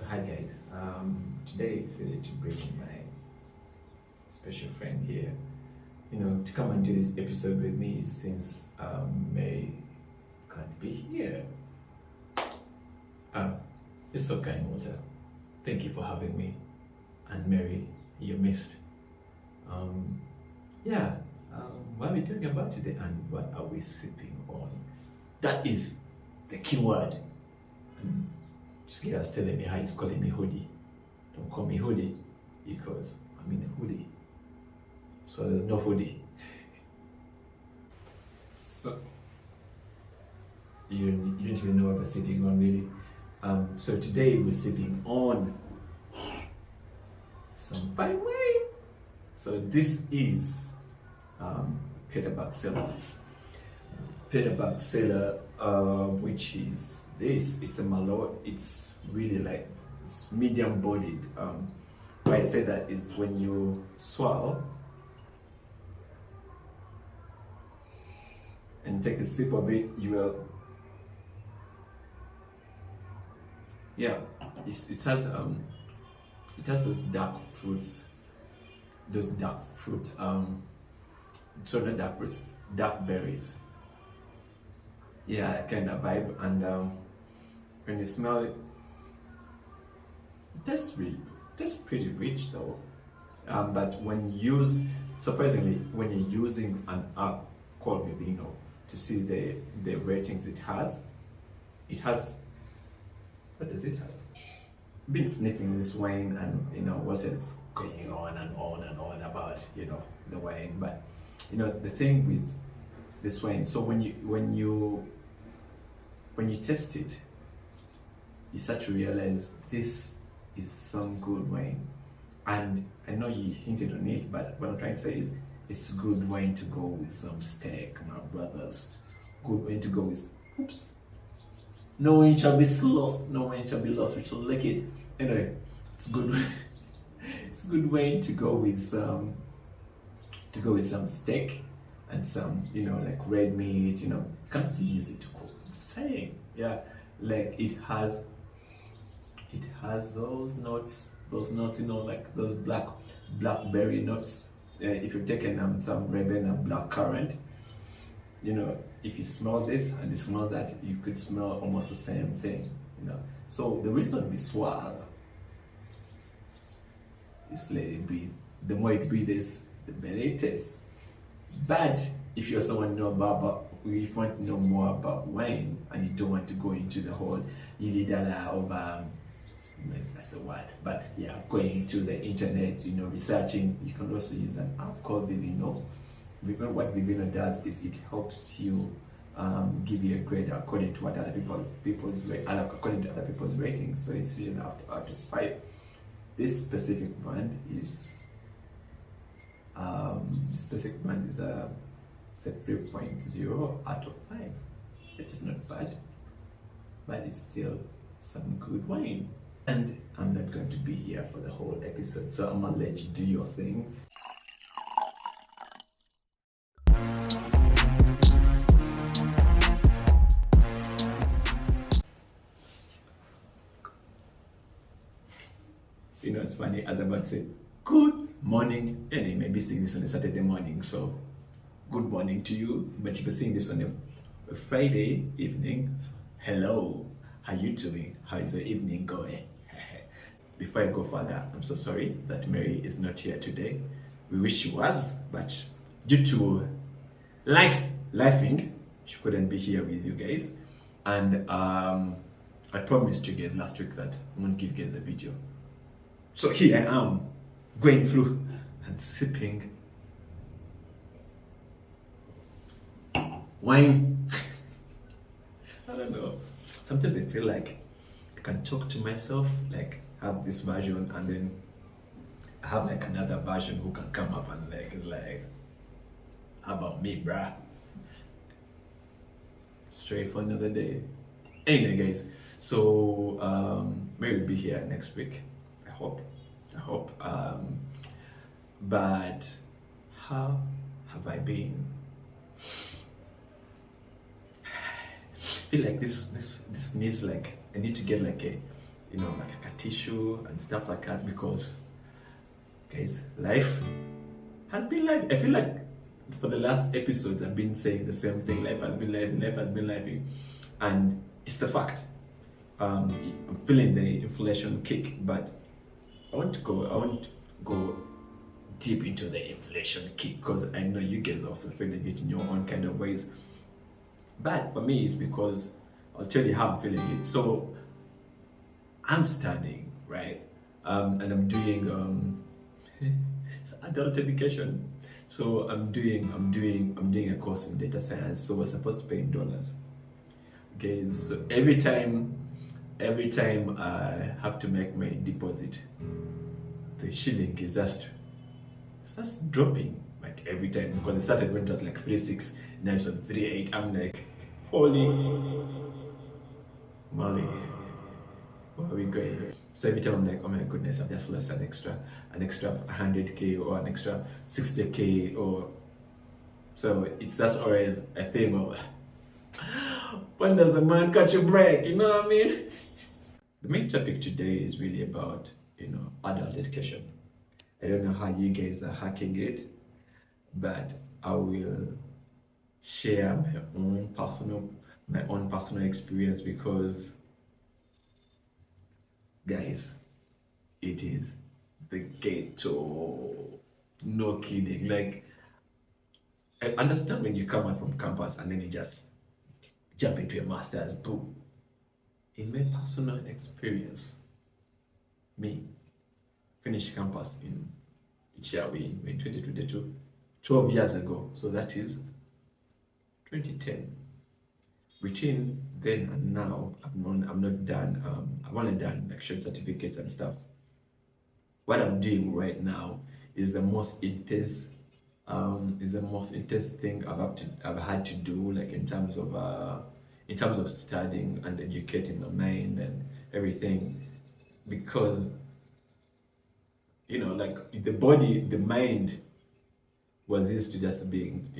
Hi guys. Today I decided to bring my special friend here, to come and do this episode with me since May can't be here. You're so kind, Walter. Thank you for having me. And Mary, you're missed. Yeah. What are we talking about today, and what are we sipping on? That is the key word. Skida's telling me how he's calling me hoodie. Don't call me hoodie because I'm in a hoodie. So there's no hoodie. So you don't even know what we're sipping on, really. So today we're sipping on some fine wine. So this is Peter Baxella. Peter Baxella, which is this. It's a Malort. It's really like it's medium bodied. Why I say that is when you swallow and take a sip of it, you will. Yeah, it has those dark fruits. Those dark fruits. So not dark fruits, dark berries. Yeah, kind of vibe. And when you smell it, that's pretty rich though. But surprisingly, when you're using an app called Vivino to see the ratings it has, what does it have? Been sniffing this wine, and what is going on and on and on about the wine. But the thing with this wine, so when you taste it, you start to realize this is some good wine. And I know you hinted on it, but what I'm trying to say is it's good wine to go with some steak, my brothers. Good wine to go with, oops. No wine shall be lost, no wine shall be lost, we shall lick it. Anyway, it's good. It's good wine to go with some steak and some, like red meat, you can't use it to cook. I'm just saying, yeah, like it has those notes, like those blackberry notes. If you're taking some Rebena black currant, if you smell this and you smell that, you could smell almost the same thing, So the reason we swallow is let it breathe. The more it breathes, the better it tastes. But if you're someone if you want to know more about wine and you don't want to go into the whole yilidala of I don't know if that's a word, but yeah, going to the internet, researching, you can also use an app called Vivino. What Vivino does is it helps you give you a grade according to what other people's ratings. So it's usually out of 5. This specific brand is a 3.0 out of 5, which is not bad, but it's still some good wine. And I'm not going to be here for the whole episode, so I'm gonna let you do your thing. It's funny, as I'm about to say, good morning, and you may be seeing this on a Saturday morning, so good morning to you. But if you're seeing this on a Friday evening, hello, how you doing? How is your evening going? Before I go further, I'm so sorry that Mary is not here today. We wish she was, but due to lifing, she couldn't be here with you guys. And I promised you guys last week that I'm gonna give you guys a video. So here I am, going through and sipping wine. I don't know. Sometimes I feel like I can talk to myself, like have this version, and then I have like another version who can come up and like, it's like, how about me, bruh? Straight for another day. Anyway, guys, so Mary will be here next week. I hope. But how have I been? I feel like this needs like, I need to get like like a tissue and stuff like that, because guys, life has been life. I feel like for the last episodes I've been saying the same thing. Life has been life, life has been life, and it's the fact. I'm feeling the inflation kick, but I won't go deep into the inflation kick because I know you guys are also feeling it in your own kind of ways. But for me, it's because I'll tell you how I'm feeling it. So I'm studying, right? And I'm doing adult education. So I'm doing a course in data science. So we're supposed to pay in dollars. Okay, so every time I have to make my deposit, the shilling is just dropping like every time, because it started when it was like 3.6, now it's on 3.8. I'm like, holy moly, where are we going? So every time I'm like, oh my goodness, I've just lost an extra 100k or an extra 60k, or so that's already a thing of when does the man catch a break? You know what I mean? The main topic today is really about adult education. I don't know how you guys are hacking it, but I will share my own personal experience, because guys, it is the ghetto. No kidding. Like, I understand when you come out from campus and then you just jump into a master's, boom. In my personal experience, me finished campus in 2022, 12 years ago. So that is 2010. Between then and now, I'm not done. I've only done like short certificates and stuff. What I'm doing right now is the most intense thing I've had to do, like in terms of studying and educating my mind and everything, because like the mind was used to just being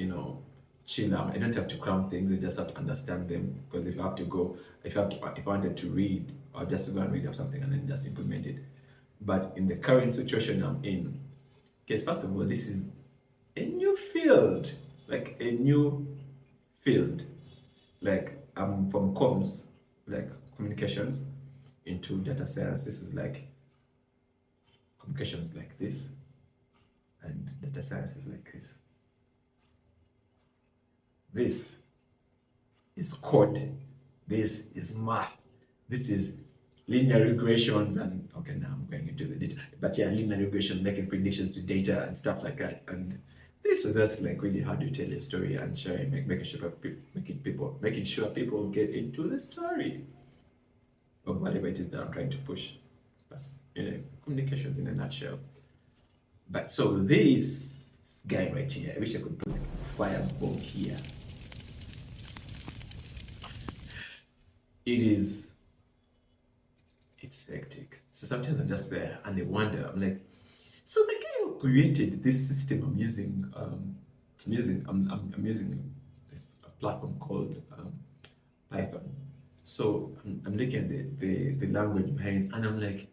chill out. I don't have to cram things, I just have to understand them, because if I wanted to read, I'll just go and read up something and then just implement it. But in the current situation I'm in, okay, first of all, this is a new field, like a new field. Like, I'm from comms, like communications, into data science. This is like communications like this, and data science is like this. This is code, this is math, this is linear regressions, and okay, now I'm going into the data, but yeah, linear regression, making predictions to data and stuff like that. And this was just like really how to tell a story and sharing, making sure people get into the story of whatever it is that I'm trying to push. That's communications in a nutshell. But so this guy right here, I wish I could put like a fireball here. It's hectic. So sometimes I'm just there and I wonder, I'm like, so the guy who created this system I'm using a platform called Python. So I'm looking at the language behind, and I'm like,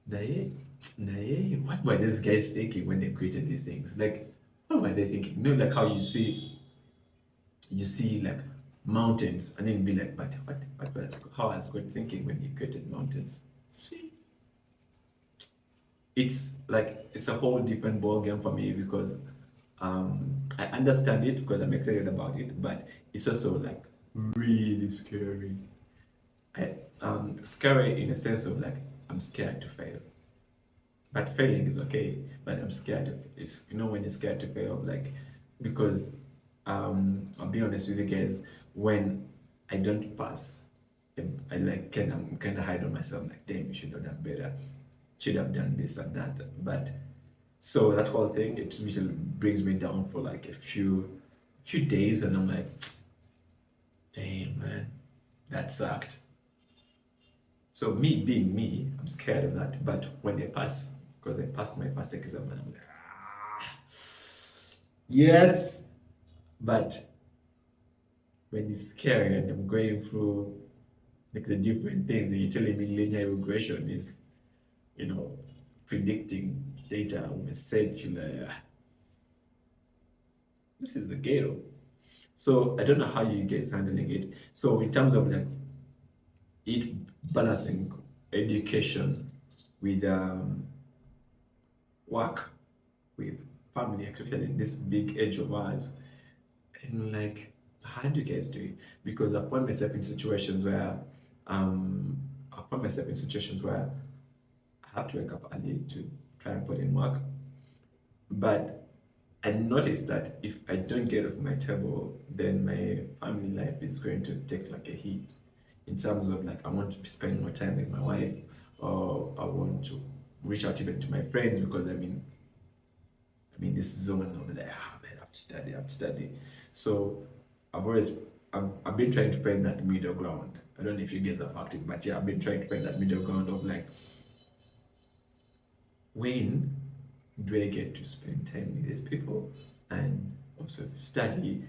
Nae, what were these guys thinking when they created these things? Like, what were they thinking? Like how you see like mountains, and then be like, but how was God thinking when he created mountains? See, it's a whole different ball game for me, because I understand it because I'm excited about it, but it's also like really scary. Scary in a sense of like, I'm scared to fail, but failing is okay. But I'm scared of it's when you're scared to fail, like, because I'll be honest with you guys, when I don't pass, I'm kind of hard on myself, like, damn, you should have done better, should have done this and that. But so that whole thing, it usually brings me down for like a few days, and I'm like, damn, man, that sucked. So me being me, I'm scared of that. But when I pass, because I passed my first exam, and I'm like, yes. But when it's scary and I'm going through like the different things. And you're telling me linear regression is, you know, predicting data with a set, you know, this is the ghetto. So I don't know how you guys handling it. So in terms of like it balancing education with work, with family, especially in this big age of ours, and like how do you guys do it? Because I found myself in situations where um I found myself in situations where I have to wake up early to try and put in work. But I noticed that if I don't get off my table, then my family life is going to take like a hit in terms of like I want to be spending more time with my wife, or I want to reach out even to my friends because I mean this zone of like man, I have to study, I have to study. So I've always I've been trying to find that middle ground. I don't know if you guys have acted, but yeah, I've been trying to find that middle ground of like when do I get to spend time with these people and also study.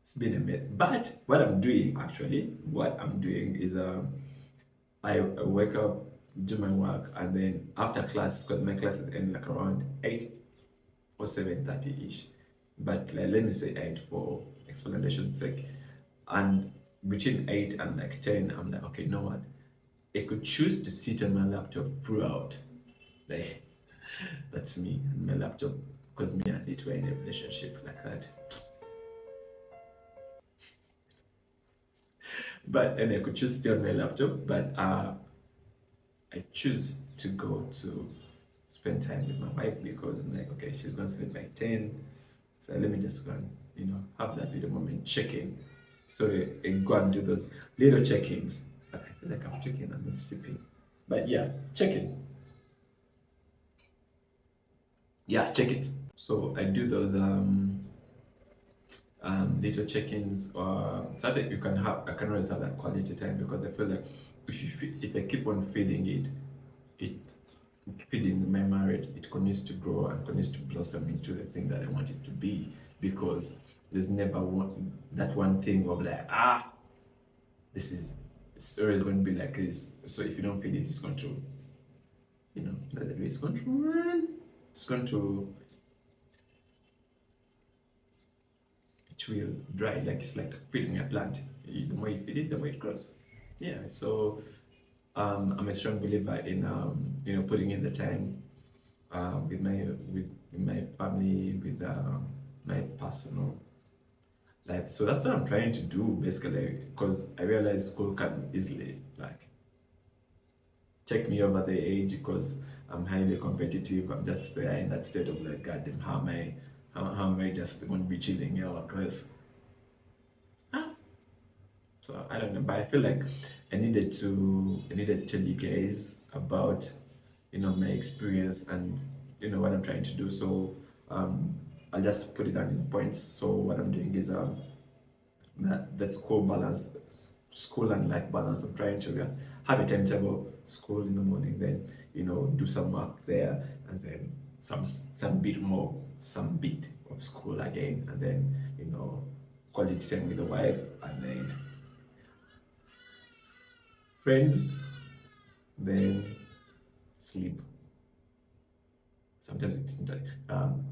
It's been a minute. But what I'm doing is I wake up, do my work, and then after class, because my classes end like around 8 or 7:30 ish. But like, let me say 8 for explanation's sake. And between 8 and like 10, I'm like, okay, you know what? I could choose to sit on my laptop throughout. Like that's me and my laptop because me and it were in a relationship like that. But and I could choose to stay on my laptop, but I choose to go to spend time with my wife because I'm like, okay, she's gonna sleep by 10. So let me just go and, have that little moment check-in. So I go and do those little check-ins. But I feel like I'm checking, I'm not sleeping. But yeah, check-in. Yeah, check it. So I do those little check-ins, or Saturday I can always have that quality time because I feel like if I keep on feeding it feeding my marriage, it continues to grow and continues to blossom into the thing that I want it to be, because there's never that one thing of like this is it's always going to be like this. So if you don't feed it, it's going to, it's going to run, it's going to, it will dry. Like it's like feeding a plant. The more you feed it, the more it grows. Yeah. So I'm a strong believer in putting in the time with my family, with my personal life. So that's what I'm trying to do basically, because I realize school can easily like take me over the age because I'm highly competitive. I'm just there in that state of like, God damn, how am I just going to be chilling here like this? Ah, so I don't know, but I feel like I needed to tell you guys about my experience and what I'm trying to do. So um, I'll just put it down in points. So what I'm doing is that school balance, school and life balance. I'm trying to just have a timetable, school in the morning, then do some work there, and then some bit of school again, and then quality time with the wife, and then friends, then sleep. Sometimes it's like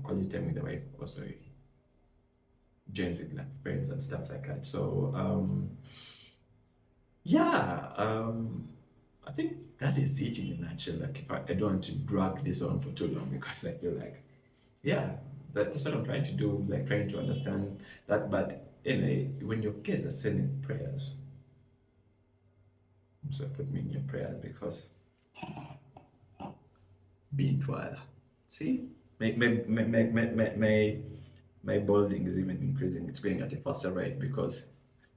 quality time with the wife also joins with like friends and stuff like that. So yeah, I think that is it in a nutshell. Like if I don't want to drag this on for too long because I feel like yeah, that's what I'm trying to do, like trying to understand that. But anyway, when your kids are sending prayers, so put me in your prayers because being wild. See, my balding is even increasing. It's going at a faster rate because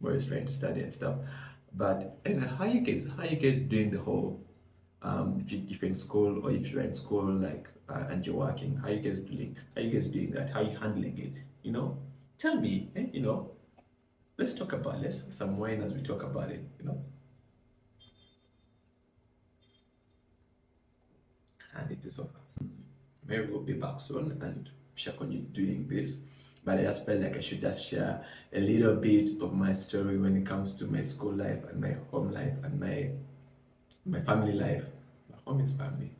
we're trying to study and stuff. But and how you guys doing the whole if you're in school, or if you're in school like and you're working, how you guys doing that, how you handling it, tell me, let's have some wine as we talk about it. And it is over. Mary will be back soon and check on you doing this. But I just felt like I should just share a little bit of my story when it comes to my school life and my home life and my family life. My home is family.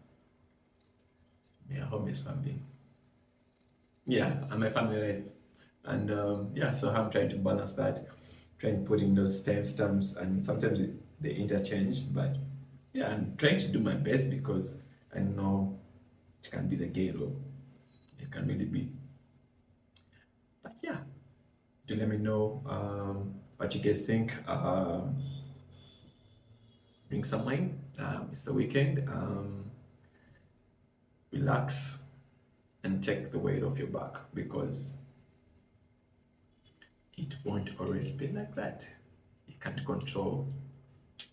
Yeah, home is family. Yeah, and my family life. And yeah, so I'm trying to balance that, trying to put in those timestamps, and sometimes they interchange. But yeah, I'm trying to do my best because I know it can be the ghetto. It can really be. But yeah, do let me know what you guys think. Drink some wine. It's the weekend. Relax and take the weight off your back because it won't always be like that. You can't control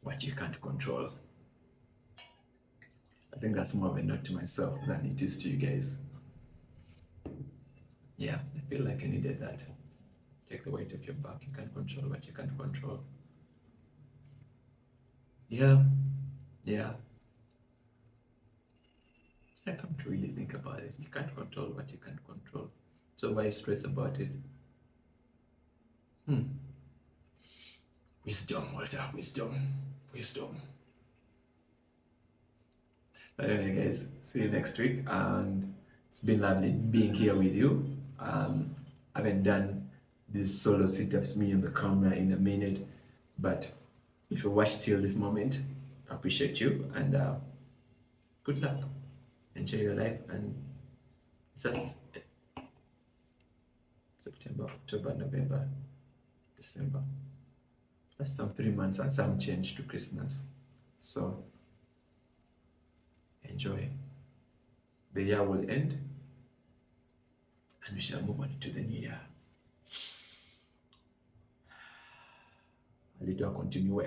what you can't control. I think that's more of a note to myself than it is to you guys. Yeah, I feel like I needed that. Take the weight off your back. You can't control what you can't control. Yeah, yeah. I come to really think about it. You can't control what you can't control. So why stress about it? Hmm. Wisdom, Walter. Wisdom. Wisdom. But anyway, guys, see you next week. And it's been lovely being here with you. I haven't done these solo sit-ups me on the camera in a minute, but if you watched till this moment, I appreciate you and good luck. Enjoy your life, and it's just September, October, November, December. That's some 3 months and some change to Christmas. So enjoy. The year will end and we shall move on to the new year. A little continue.